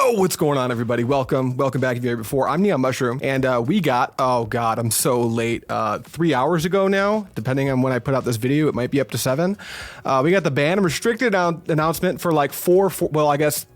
Yo, what's going on, everybody? Welcome back if you're here before. I'm Neon Mushroom, and we got, oh god, I'm so late, 3 hours ago now, depending on when I put out this video, it might be up to 7. We got the ban and restricted announcement for like well, I guess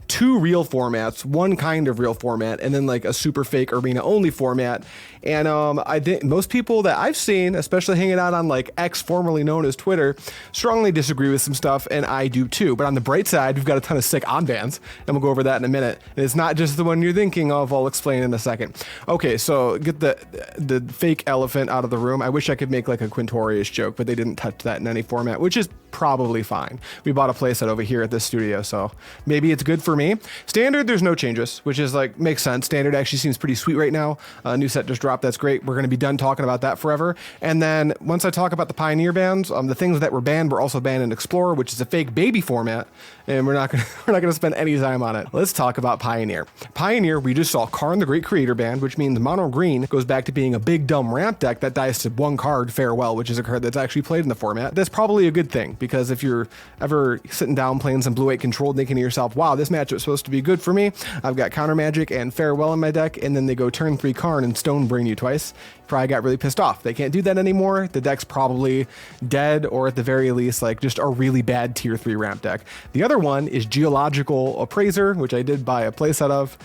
2 real formats, 1 kind of real format, and then like a super fake arena only format. And I think most people that I've seen, especially hanging out on like X, formerly known as Twitter, strongly disagree with some stuff, and I do too. But on the bright side, we've got a ton of sick on bans, and we'll go over that in a minute. And it's not just the one you're thinking of. I'll explain in a second. Okay, so get the fake elephant out of the room. I wish I could make like a Quintorius joke, but they didn't touch that in any format, which is probably fine. We bought a playset over here at this studio, so maybe it's good for me. Standard, there's no changes, which is like, makes sense. Standard actually seems pretty sweet right now. New set just dropped. That's great. We're going to be done talking about that forever. And then once I talk about the Pioneer bans, the things that were banned were also banned in Explorer, which is a fake baby format, and we're not going to spend any time on it. Let's talk about Pioneer. Pioneer, we just saw Karn the Great Creator banned, which means Mono Green goes back to being a big dumb ramp deck that dies to 1 card, Farewell, which is a card that's actually played in the format. That's probably a good thing, because if you're ever sitting down playing some blue-white control, thinking to yourself, wow, this matchup's supposed to be good for me, I've got Counter Magic and Farewell in my deck, and then they go turn 3 Karn and Stone Brain you twice, probably got really pissed off. They can't do that anymore. The deck's probably dead, or at the very least, like just a really bad tier 3 ramp deck. The other one is Geological Appraiser, which I did buy a playset of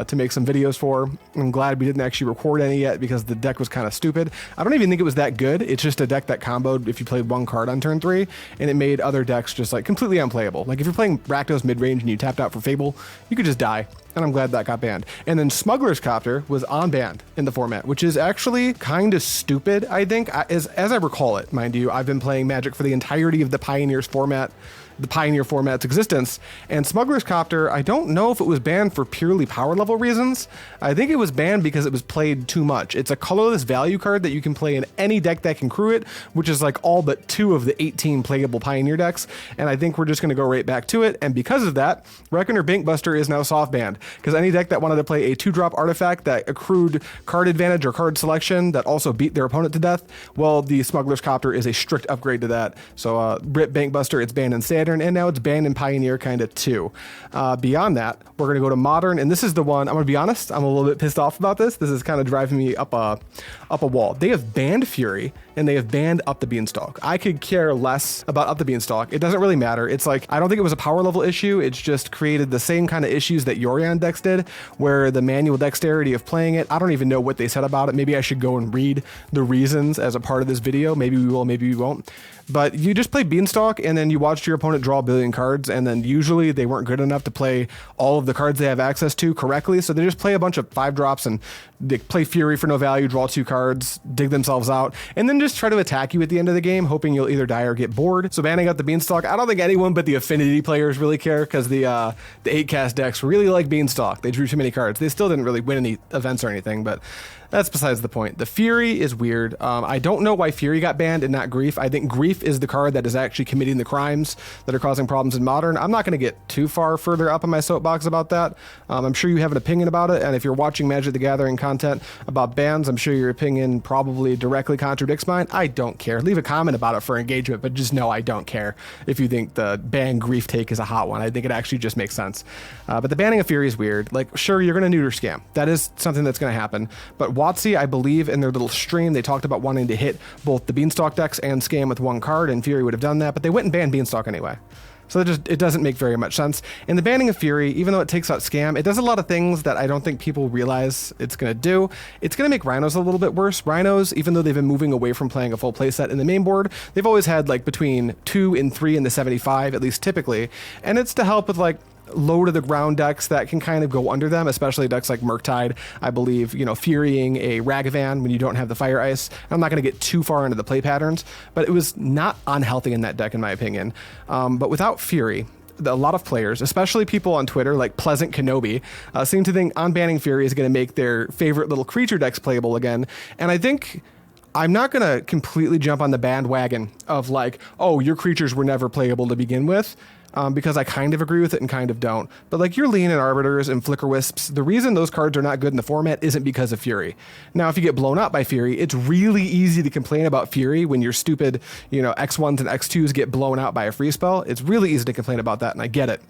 to make some videos for. I'm glad we didn't actually record any yet because the deck was kind of stupid. I don't even think it was that good. It's just a deck that comboed if you played 1 card on turn 3, and it made other decks just like completely unplayable. Like if you're playing Rakdos mid-range and you tapped out for Fable, you could just die. And I'm glad that got banned. And then Smuggler's Copter was unbanned in the format, which is actually kind of stupid, I think. As I recall it, mind you, I've been playing Magic for the entirety of the Pioneer format's existence, and Smuggler's Copter, I don't know if it was banned for purely power level reasons. I think it was banned because it was played too much. It's a colorless value card that you can play in any deck that can crew it, which is like all but 2 of the 18 playable Pioneer decks, and I think we're just going to go right back to it. And because of that, Reckoner Bankbuster is now soft banned, because any deck that wanted to play a 2-drop artifact that accrued card advantage or card selection that also beat their opponent to death, well, the Smuggler's Copter is a strict upgrade to that. So Rip Bankbuster, it's banned in Standard, and now it's banned in Pioneer kind of too. Beyond that, we're going to go to Modern, and this is the one, I'm going to be honest, I'm a little bit pissed off about this. This is kind of driving me up a wall. They have banned Fury, and they have banned Up the Beanstalk. I could care less about Up the Beanstalk. It doesn't really matter. It's like, I don't think it was a power level issue. It's just created the same kind of issues that Yorion decks did, where the manual dexterity of playing it, I don't even know what they said about it. Maybe I should go and read the reasons as a part of this video. Maybe we will, maybe we won't. But you just play Beanstalk, and then you watched your opponent draw a billion cards, and then usually they weren't good enough to play all of the cards they have access to correctly, so they just play a bunch of 5-drops, and they play Fury for no value, draw 2 cards, dig themselves out, and then just try to attack you at the end of the game, hoping you'll either die or get bored. So banning out the Beanstalk, I don't think anyone but the Affinity players really care, because the 8-cast decks really like Beanstalk. They drew too many cards. They still didn't really win any events or anything, but that's besides the point. The Fury is weird. I don't know why Fury got banned and not Grief. I think Grief is the card that is actually committing the crimes that are causing problems in Modern. I'm not going to get too far further up in my soapbox about that. I'm sure you have an opinion about it, and if you're watching Magic the Gathering content about bans, I'm sure your opinion probably directly contradicts mine. I don't care. Leave a comment about it for engagement, but just know I don't care if you think the ban Grief take is a hot one. I think it actually just makes sense. But the banning of Fury is weird. Like, sure, you're going to neuter Scam. That is something that's going to happen. But WotC, I believe in their little stream, they talked about wanting to hit both the Beanstalk decks and Scam with 1 card, and Fury would have done that, but they went and banned Beanstalk anyway. So it doesn't make very much sense. And the banning of Fury, even though it takes out Scam, it does a lot of things that I don't think people realize it's going to do. It's going to make Rhinos a little bit worse. Rhinos, even though they've been moving away from playing a full playset in the main board, they've always had like between 2 and 3 in the 75, at least typically. And it's to help with like low to the ground decks that can kind of go under them, especially decks like Murktide, I believe, you know, Furying a Ragavan when you don't have the Fire Ice. I'm not going to get too far into the play patterns, but it was not unhealthy in that deck in my opinion. But without Fury, a lot of players, especially people on Twitter like Pleasant Kenobi, seem to think unbanning Fury is going to make their favorite little creature decks playable again. And I think I'm not going to completely jump on the bandwagon of like, oh, your creatures were never playable to begin with. because I kind of agree with it and kind of don't. But like your Lean and Arbiters and Flicker Wisps, the reason those cards are not good in the format isn't because of Fury. Now, if you get blown up by Fury, it's really easy to complain about Fury when your stupid, X1s and X2s get blown out by a free spell. It's really easy to complain about that, and I get it.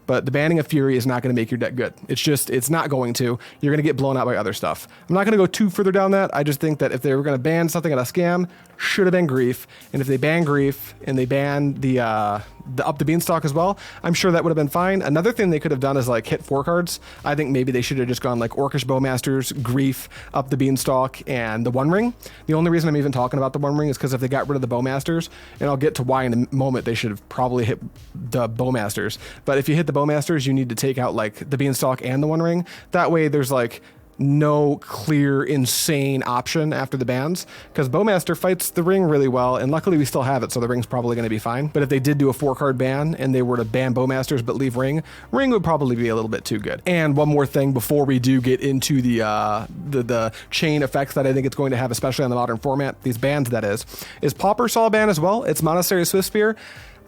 but the banning of Fury is not going to make your deck good. It's not going to. You're going to get blown out by other stuff. I'm not going to go too further down that. I just think that if they were going to ban something at a scam, should have been Grief. And if they ban Grief and they ban the Up the Beanstalk as well, I'm sure that would have been fine. Another thing they could have done is like hit 4 cards. I think maybe they should have just gone like Orcish Bowmasters, Grief, Up the Beanstalk, and the One Ring. The only reason I'm even talking about the One Ring is because if they got rid of the Bowmasters, and I'll get to why in a moment, they should have probably hit the Bowmasters. But if you hit the Bowmasters, you need to take out like the Beanstalk and the One Ring. That way there's like no clear, insane option after the bans, because Bowmaster fights the ring really well, and luckily we still have it, so the ring's probably going to be fine. But if they did do a 4-card ban and they were to ban Bowmasters but leave ring would probably be a little bit too good. And one more thing before we do get into the chain effects that I think it's going to have, especially on the modern format, these bans that is Pauper saw a ban as well. It's Monastery Swift Spear.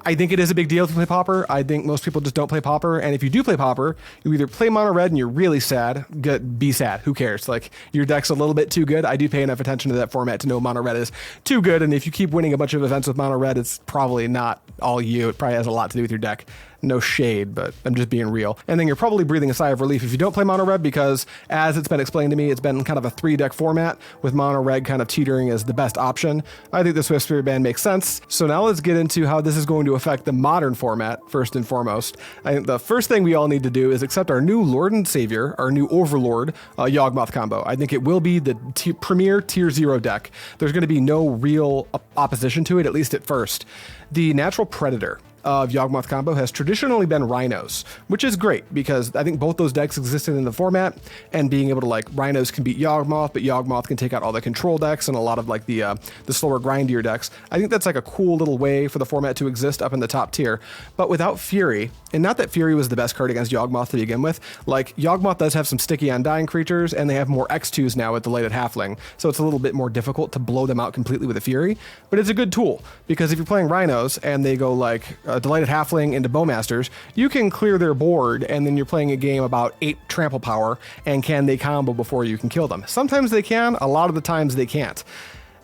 I think it is a big deal if you play Pauper. I think most people just don't play Pauper. And if you do play Pauper, you either play mono red and you're really sad. Be sad. Who cares? Like, your deck's a little bit too good. I do pay enough attention to that format to know mono red is too good. And if you keep winning a bunch of events with mono red, it's probably not all you. It probably has a lot to do with your deck. No shade, but I'm just being real. And then you're probably breathing a sigh of relief if you don't play mono red, because as it's been explained to me, it's been kind of a 3-deck format with mono red kind of teetering as the best option. I think the Swift Spear ban makes sense. So now let's get into how this is going to affect the modern format first and foremost. I think the first thing we all need to do is accept our new Lord and Savior, our new Overlord, Yawgmoth combo. I think it will be the premier tier 0 deck. There's going to be no real opposition to it, at least at first. The natural predator of Yawgmoth combo has traditionally been Rhinos, which is great because I think both those decks existed in the format, and being able to like Rhinos can beat Yawgmoth, but Yawgmoth can take out all the control decks and a lot of like the slower grindier decks. I think that's like a cool little way for the format to exist up in the top tier, but without Fury. And not that Fury was the best card against Yawgmoth to begin with. Like, Yawgmoth does have some sticky undying creatures, and they have more X2s now with Delighted Halfling, so it's a little bit more difficult to blow them out completely with a Fury, but it's a good tool, because if you're playing Rhinos and they go like Delighted Halfling into Bowmasters, you can clear their board, and then you're playing a game about 8 trample power, and can they combo before you can kill them? Sometimes they can, a lot of the times they can't.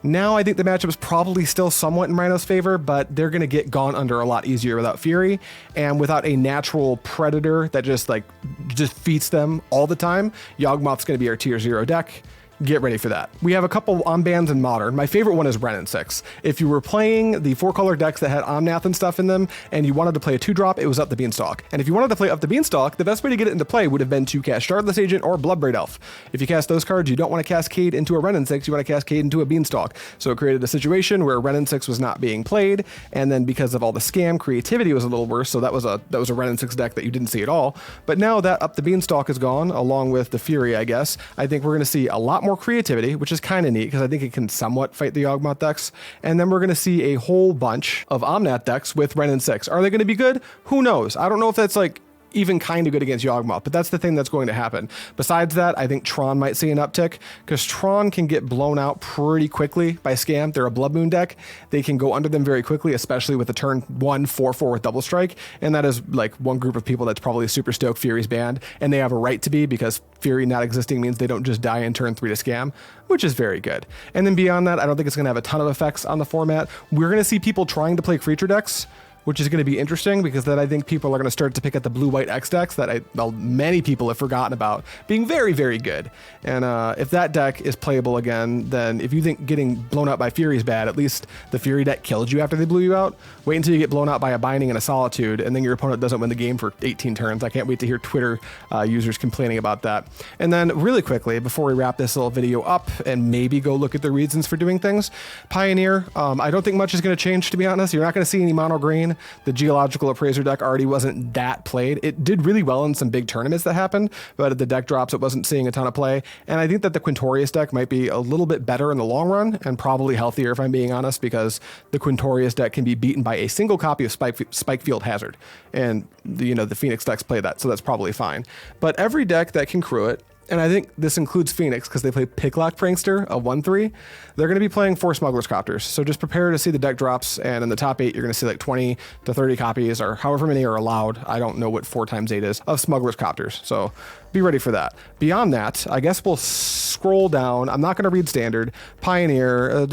Now I think the matchup is probably still somewhat in Rhino's favor, but they're going to get gone under a lot easier without Fury, and without a natural predator that just feats them all the time. Yawgmoth's going to be our tier 0 deck. Get ready for that. We have a couple Ombans in Modern. My favorite one is Wrenn and 6. If you were playing the 4-color decks that had Omnath and stuff in them, and you wanted to play a 2-drop, it was Up the Beanstalk. And if you wanted to play Up the Beanstalk, the best way to get it into play would have been to cast Shardless Agent or Bloodbraid Elf. If you cast those cards, you don't want to cascade into a Wrenn and 6, you want to cascade into a Beanstalk. So it created a situation where Wrenn and 6 was not being played, and then because of all the scam, creativity was a little worse, so that was a Wrenn and 6 deck that you didn't see at all. But now that Up the Beanstalk is gone, along with the Fury, I guess, I think we're going to see a lot more creativity, which is kind of neat because I think it can somewhat fight the Yawgmoth decks. And then we're going to see a whole bunch of Omnath decks with Wrenn and 6. Are they going to be good? Who knows? I don't know if that's like even kind of good against Yawgmoth, but that's the thing that's going to happen. Besides that, I think Tron might see an uptick, because Tron can get blown out pretty quickly by scam. They're a Blood Moon deck. They can go under them very quickly, especially with a turn 1 4/4 with Double Strike, and that is like one group of people that's probably super stoked Fury's banned, and they have a right to be, because Fury not existing means they don't just die in turn 3 to scam, which is very good. And then beyond that, I don't think it's going to have a ton of effects on the format. We're going to see people trying to play creature decks, which is going to be interesting, because then I think people are going to start to pick at the blue-white X decks that many people have forgotten about being very, very good. And if that deck is playable again, then if you think getting blown out by Fury is bad, at least the Fury deck killed you after they blew you out. Wait until you get blown out by a Binding and a Solitude, and then your opponent doesn't win the game for 18 turns. I can't wait to hear Twitter users complaining about that. And then really quickly, before we wrap this little video up and maybe go look at the reasons for doing things, Pioneer, I don't think much is going to change, to be honest. You're not going to see any mono green. The Geological Appraiser deck already wasn't that played. It did really well in some big tournaments that happened, but at the deck drops, it wasn't seeing a ton of play. And I think that the Quintorius deck might be a little bit better in the long run, and probably healthier if I'm being honest, because the Quintorius deck can be beaten by a single copy of Spikefield Hazard. And the Phoenix decks play that, so that's probably fine. But every deck that can crew it and I think this includes Phoenix because they play Picklock Prankster, a 1/3. They're going to be playing 4 Smuggler's Copters. So just prepare to see the deck drops, and in the top 8, you're going to see like 20 to 30 copies, or however many are allowed. I don't know what 4 times 8 is, of Smuggler's Copters. So be ready for that. Beyond that, I guess we'll scroll down. I'm not going to read Standard, Pioneer,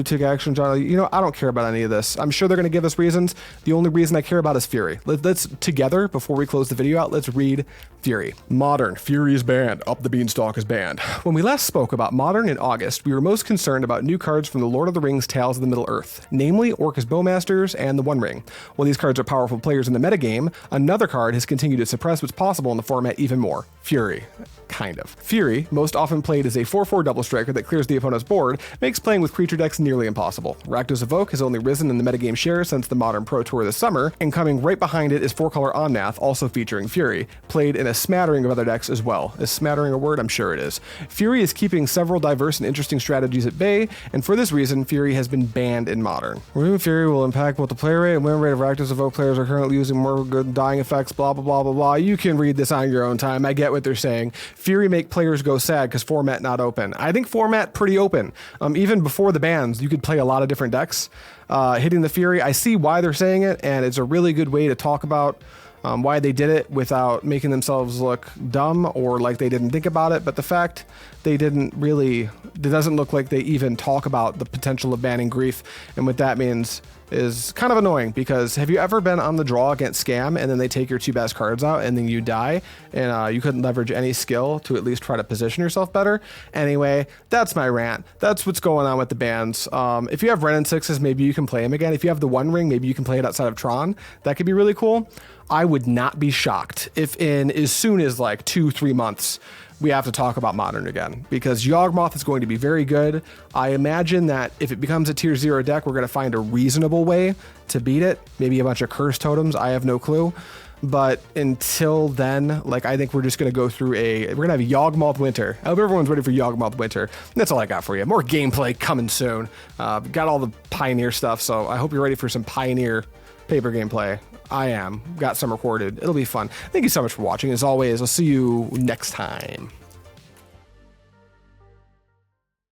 take action, you know, I don't care about any of this. I'm sure they're going to give us reasons. The only reason I care about is Fury. Let's together, before we close the video out, let's read Fury. Modern, Fury is banned. Up the Beanstalk is banned. When we last spoke about Modern in August, we were most concerned about new cards from the Lord of the Rings Tales of the Middle-earth, namely Orcus Bowmasters and the One Ring. While these cards are powerful players in the metagame, another card has continued to suppress what's possible in the format even more. Fury. Kind of. Fury, most often played as a 4/4 double striker that clears the opponent's board, makes playing with creature decks nearly impossible. Rakdos Evoke has only risen in the metagame share since the Modern Pro Tour this summer, and coming right behind it is 4-color Omnath, also featuring Fury, played in a smattering of other decks as well. Is smattering a word? I'm sure it is. Fury is keeping several diverse and interesting strategies at bay, and for this reason, Fury has been banned in Modern. Removing Fury will impact both the play rate and win rate of Rakdos Evoke. Players are currently using more good dying effects, blah, blah, blah, blah, blah. You can read this on your own time. I get what they're saying. Fury make players go sad because format not open. I think format pretty open. Even before the bans, you could play a lot of different decks. Hitting the Fury, I see why they're saying it, and it's a really good way to talk about why they did it without making themselves look dumb or like they didn't think about it. But the fact they didn't really, it doesn't look like they even talk about the potential of banning Grief, and what that means is kind of annoying, because have you ever been on the draw against Scam and then they take your 2 best cards out and then you die and you couldn't leverage any skill to at least try to position yourself better? Anyway, that's my rant. That's what's going on with the bans. If you have Ren and 6s, maybe you can play them again. If you have the One Ring, maybe you can play it outside of Tron. That could be really cool. I would not be shocked if in as soon as like 2-3 months we have to talk about Modern again, because Yawgmoth is going to be very good. I imagine that if it becomes a tier 0 deck, we're going to find a reasonable way to beat it. Maybe a bunch of curse totems. I have no clue. But until then, like, I think we're just going to go through we're going to have Yawgmoth Winter. I hope everyone's ready for Yawgmoth Winter. That's all I got for you. More gameplay coming soon. Got all the Pioneer stuff, so I hope you're ready for some Pioneer paper gameplay. I am. Got some recorded. It'll be fun. Thank you so much for watching. As always, I'll see you next time.